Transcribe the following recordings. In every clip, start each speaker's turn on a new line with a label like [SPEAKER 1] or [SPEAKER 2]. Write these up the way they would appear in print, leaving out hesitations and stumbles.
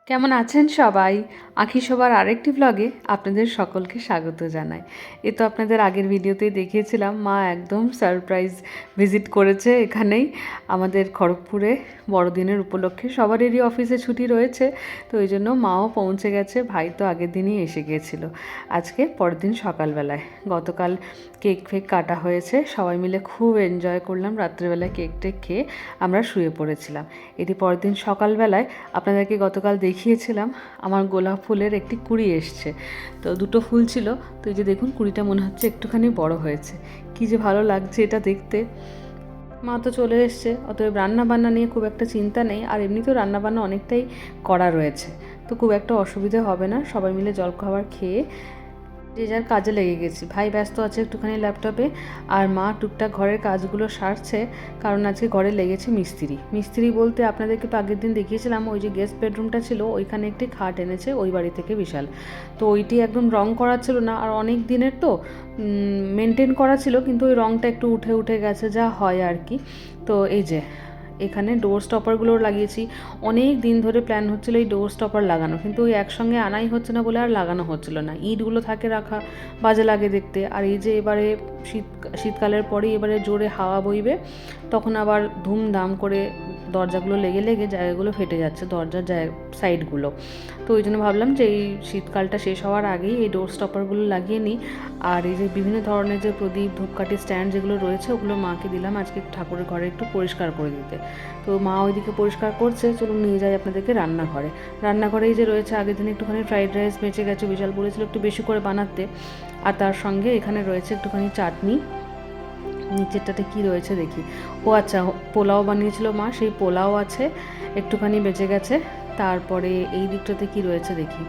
[SPEAKER 1] কেমন আছেন সবাই? আঁখি শোভার আরেকটি ব্লগে আপনাদের সকলকে স্বাগত জানাই। এ তো আপনাদের আগের ভিডিওতেই দেখিয়েছিলাম, মা একদম সারপ্রাইজ ভিজিট করেছে এখানেই আমাদের খড়গপুরে বড়দিনের উপলক্ষে। সবারই অফিসে ছুটি রয়েছে, তো ওই জন্য মাও পৌঁছে গেছে। ভাই তো আগের দিনই এসে গিয়েছিল। আজকে পরের দিন সকালবেলায়, গতকাল কেক ফেক কাটা হয়েছে, সবাই মিলে খুব এনজয় করলাম। রাত্রেবেলায় কেক টেক খেয়ে আমরা শুয়ে পড়েছিলাম। এটি পরের দিন সকালবেলায় আপনাদেরকে গতকাল দেখিয়েছিলাম আমার গোলাপ ফুলের একটি কুঁড়ি এসছে। তো দুটো ফুল ছিল, তো এই যে দেখুন কুঁড়িটা মনে হচ্ছে একটুখানি বড় হয়েছে। কি যে ভালো লাগছে এটা দেখতে। মা তো চলে এসছে, অতএব রান্না বান্না নিয়ে খুব একটা চিন্তা নেই। আর এমনিতেও রান্না বান্না অনেকটাই করা রয়েছে, তো খুব একটা অসুবিধে হবে না। সবাই মিলে জলখাবার খেয়ে যে যার কাজে লেগে গেছি। ভাই ব্যস্ত আছে একটুখানি ল্যাপটপে, আর মা টুকটাক ঘরের কাজগুলো সারছে, কারণ আজকে ঘরে লেগেছে মিস্ত্রি। মিস্ত্রি বলতে আপনাদেরকে তো আগের দিন দেখিয়েছিলাম, ওই যে গেস্ট বেডরুমটা ছিল ওইখানে একটি খাট এনেছে ওই বাড়ি থেকে বিশাল। তো ওইটি একদম রং করা ছিল না, আর অনেক দিনের তো মেনটেন করা ছিল, কিন্তু ওই রংটা একটু উঠে উঠে গেছে, যা হয় আর কি। তো এই যে এখানে ডোর স্টপারগুলোও লাগিয়েছি। অনেক দিন ধরে প্ল্যান হচ্ছিলো এই ডোর স্টপার লাগানো, কিন্তু ওই একসঙ্গে আনাই হচ্ছে না বলে আর লাগানো হচ্ছিলো না। ইটগুলো থাকে রাখা, বাজে লাগে দেখতে। আর এই যে এবারে শীতকালের পরেই এবারে জোরে হাওয়া বইবে, তখন আবার ধুমধাম করে দরজাগুলো লেগে লেগে জায়গাগুলো ফেটে যাচ্ছে, দরজার সাইডগুলো। তো ওই জন্য ভাবলাম যে এই শীতকালটা শেষ হওয়ার আগেই এই ডোর স্টপারগুলো লাগিয়ে নিই। আর এই যে বিভিন্ন ধরনের যে প্রদীপ ধূপকাঠি স্ট্যান্ড যেগুলো রয়েছে, ওগুলো মাকে দিলাম আজকে ঠাকুরের ঘরে একটু পরিষ্কার করে দিতে। তো মা ওইদিকে পরিষ্কার করছে, চলুন নিয়ে যাই আপনাদেরকে রান্নাঘরে। রান্নাঘরেই যে রয়েছে, আগের দিন একটুখানি ফ্রাইড রাইস বেঁচে গেছে, বিশাল বলেছিল একটু বেশি করে বানাতে। আর তার সঙ্গে এখানে রয়েছে একটুখানি চাটনি। নিচেরটাতে কি রয়েছে দেখি। ও আচ্ছা, পোলাও বানিয়েছিল মা, সেই পোলাও আছে, একটুখানি বেঁচে গেছে। তারপরে এই দিকটাতে কি রয়েছে দেখি।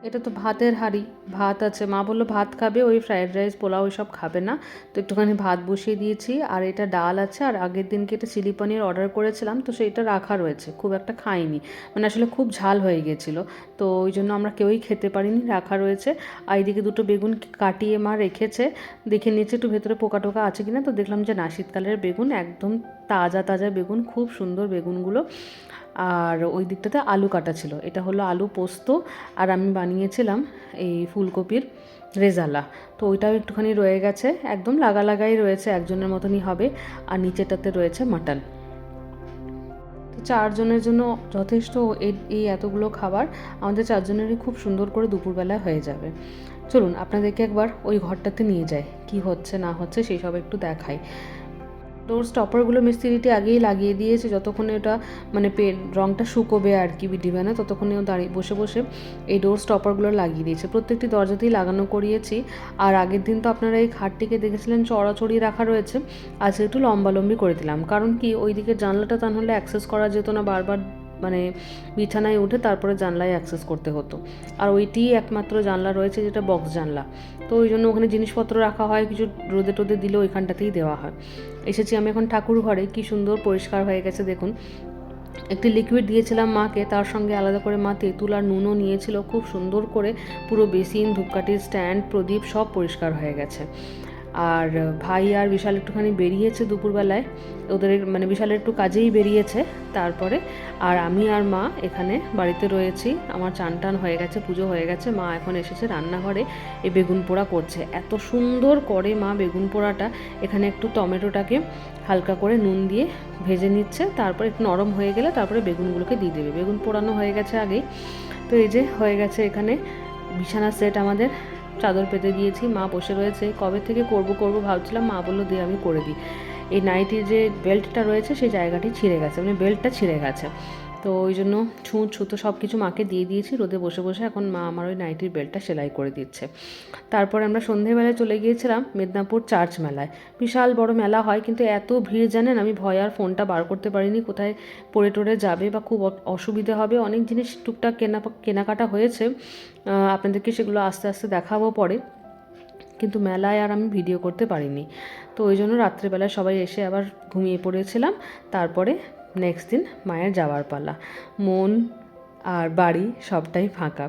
[SPEAKER 1] এটা তো ভাতের হাঁড়ি, ভাত আছে। মা বললো ভাত খাবে, ওই ফ্রায়েড রাইস পোলাও ওইসব খাবে না। তো একটুখানি ভাত বসিয়ে দিয়েছি, আর এটা ডাল আছে। আর আগের দিনকে এটা চিলি পনির অর্ডার করেছিলাম, তো সেইটা রাখা রয়েছে, খুব একটা খাইনি, মানে আসলে খুব ঝাল হয়ে গেছিলো। তো ওই জন্য আমরা কেউই খেতে পারিনি, রাখা রয়েছে। আর এইদিকে দুটো বেগুন কাটিয়ে মা রেখেছে, দেখে নিয়েছে একটু ভেতরে পোকা টোকা আছে কিনা। তো দেখলাম যে না, শীতকালের বেগুন, একদম তাজা তাজা বেগুন, খুব সুন্দর বেগুনগুলো। আর ওই দিকটাতে আলু কাটা ছিল, এটা হলো আলু পোস্ত। আর আমি বানিয়েছিলাম এই ফুলকপির রেজালা, তো ওইটাও একটুখানি রয়ে গেছে, একদম লাগাই রয়েছে, একজনের মতনই হবে। আর নিচেটাতে রয়েছে মাটন। তো চারজনের জন্য যথেষ্ট। এই এতগুলো খাবার আমাদের চারজনেরই খুব সুন্দর করে দুপুরবেলায় হয়ে যাবে। চলুন আপনাদেরকে একবার ওই ঘরটাতে নিয়ে যাই, কি হচ্ছে না হচ্ছে সেই সব একটু দেখাই। ডোর স্টপারগুলো মিস্ত্রিটি আগেই লাগিয়ে দিয়েছে, যতক্ষণে ওটা মানে রঙটা শুকোবে আর কি বিডিবানে, ততক্ষণেও দাঁড়িয়ে বসে বসে এই ডোর স্টপারগুলো লাগিয়ে দিয়েছে। প্রত্যেকটি দরজাতেই লাগানো করিয়েছি। আর আগের দিন তো আপনারা এই খাটটিকে দেখেছিলেন চড়াচড়ি রাখা রয়েছে, আজকে একটু লম্বালম্বি করে দিলাম। কারণ কি, ওই দিকে জানলাটা তা নাহলে অ্যাক্সেস করা যেত না, বারবার মানে বিছানায় উঠে তারপরে জানলায় অ্যাক্সেস করতে হতো। আর ওইটিই একমাত্র জানলা রয়েছে যেটা বক্স জানলা, তো ওই জন্য ওখানে জিনিসপত্র রাখা হয়, কিছু রোদে টোদে দিলে ওইখানটাতেই দেওয়া হয়। এসেছি আমি এখন ঠাকুর ঘরে, কি সুন্দর পরিষ্কার হয়ে গেছে দেখুন। একটি লিকুইড দিয়েছিলাম মাকে, তার সঙ্গে আলাদা করে মা তেঁতুল আর নুনও নিয়েছিল, খুব সুন্দর করে পুরো বেসিন ধূপকাঠির স্ট্যান্ড প্রদীপ সব পরিষ্কার হয়ে গেছে। আর ভাই আর বিশাল একটুখানি বেরিয়েছে দুপুরবেলায়, ওদের মানে বিশালের একটু কাজেই বেরিয়েছে। তারপরে আর আমি আর মা এখানে বাড়িতে রয়েছি। আমার চান টান হয়ে গেছে, পুজো হয়ে গেছে, মা এখন এসেছে রান্নাঘরে, এই বেগুন পোড়া করছে। এত সুন্দর করে মা বেগুন পোড়াটা। এখানে একটু টমেটোটাকে হালকা করে নুন দিয়ে ভেজে নিচ্ছে, তারপর একটু নরম হয়ে গেলে তারপরে বেগুনগুলোকে দিয়ে দেবে। বেগুন পোড়ানো হয়ে গেছে আগেই। তো এই যে হয়ে গেছে এখানে বিছানার সেট আমাদের, চাদর পেতে দিয়েছি, মা বসে রয়েছে। কবে থেকে করব ভাবছিলাম, মা বললো দিয়ে আমি করে দিই। এই নাইটির যে বেল্টটা রয়েছে সেই জায়গাটি ছিঁড়ে গেছে, মানে বেল্টটা ছিঁড়ে গেছে। তো ওই জন্য ছুঁচ ছুতো সব কিছু মাকে দিয়ে দিয়েছি রোদে বসে বসে। এখন মা আমার ওই নাইটির বেল্টটা সেলাই করে দিচ্ছে। তারপর আমরা সন্ধেবেলায় চলে গিয়েছিলাম মেদিনীপুর চার্চ মেলায়। বিশাল বড় মেলা হয়, কিন্তু এত ভিড় জানেন, আমি ভয় আর ফোনটা বার করতে পারিনি, কোথায় পড়ে টরে যাবে বা খুব অসুবিধে হবে। অনেক জিনিস টুকটাক কেনাকাটা হয়েছে, আপনাদেরকে সেগুলো আস্তে আস্তে দেখাবো পরে, কিন্তু মেলায় আর আমি ভিডিও করতে পারিনি। তো ওই জন্য রাত্রেবেলায় সবাই এসে আবার ঘুমিয়ে পড়েছিলাম। তারপরে নেক্সট দিন মায়ের যাওয়ার পালা। মন আর বাড়ি সবটাই ফাঁকা।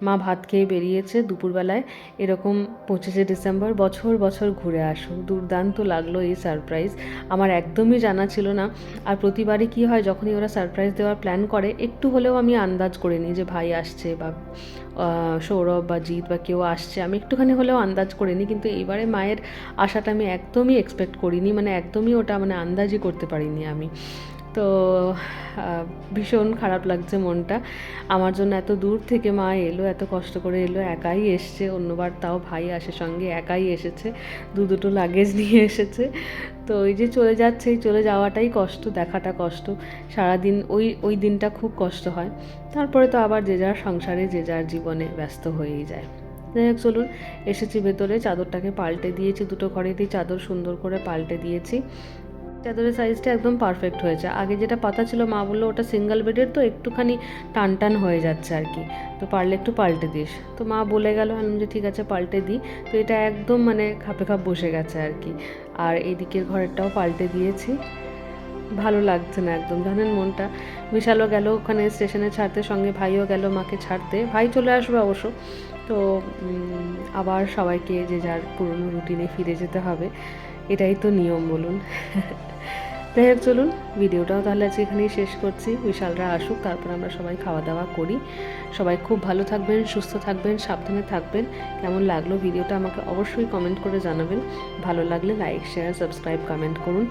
[SPEAKER 1] মা ভাত খেয়ে বেরিয়েছে দুপুরবেলায়, এরকম 25শে ডিসেম্বর বছর বছর ঘুরে আসুক। দুর্দান্ত লাগলো এই সারপ্রাইজ, আমার একদমই জানা ছিল না। আর প্রতিবারই কী হয়, যখনই ওরা সারপ্রাইজ দেওয়ার প্ল্যান করে একটু হলেও আমি আন্দাজ করে নিই যে ভাই আসছে বা সৌরভ বা জিৎ বা কেউ আসছে, আমি একটুখানি হলেও আন্দাজ করে নিই। কিন্তু এবারে মায়ের আশাটা আমি একদমই এক্সপেক্ট করিনি, মানে একদমই ওটা মানে আন্দাজই করতে পারিনি আমি। তো ভীষণ খারাপ লাগছে মনটা। আমার জন্য এত দূর থেকে মা এলো, এত কষ্ট করে এলো, একাই এসছে। অন্যবার তাও ভাই আসে সঙ্গে, একাই এসেছে, দুটো লাগেজ নিয়ে এসেছে। তো ওই যে চলে যাচ্ছে, এই চলে যাওয়াটাই কষ্ট, দেখাটা কষ্ট। সারাদিন ওই দিনটা খুব কষ্ট হয়। তারপরে তো আবার যে যার সংসারে যে যার জীবনে ব্যস্ত হয়েই যায়। যাই হোক চলুন, এসেছি ভেতরে, চাদরটাকে পাল্টে দিয়েছি, দুটো ঘরেরই চাদর সুন্দর করে পাল্টে দিয়েছি। চাদরের সাইজটা একদম পারফেক্ট হয়েছে। আগে যেটা পাতা ছিল মা বললো ওটা সিঙ্গেল বেডের, তো একটুখানি টান টান হয়ে যাচ্ছে আর কি, তো পারলে একটু পাল্টে দিস। তো মা বলে গেল, আমি যে ঠিক আছে পাল্টে দিই। তো এটা একদম মানে খাপে খাপ বসে গেছে আর কি। আর এইদিকের ঘরেরটাও পাল্টে দিয়েছি। ভালো লাগছে না একদম, জানেন মনটা। বিশালও গেল ওখানে স্টেশনে ছাড়তে, সঙ্গে ভাইও গেল মাকে ছাড়তে। ভাই চলে আসবে অবশ্য। তো আবার সবাইকে যে যার পুরনো রুটিনে ফিরে যেতে হবে, এটাই তো নিয়ম বলুন। যাই হোক চলুন, ভিডিওটাও তাহলে আজকে এখানেই শেষ করছি। বিশালরা আসুক, তারপর আমরা সবাই খাওয়া দাওয়া করি। সবাই খুব ভালো থাকবেন, সুস্থ থাকবেন, সাবধানে থাকবেন। কেমন লাগলো ভিডিওটা আমাকে অবশ্যই কমেন্ট করে জানাবেন। ভালো লাগলে লাইক, শেয়ার, সাবস্ক্রাইব, কমেন্ট করুন।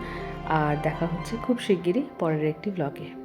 [SPEAKER 1] আর দেখা হচ্ছে খুব শিগগিরই পরের একটি ব্লগে।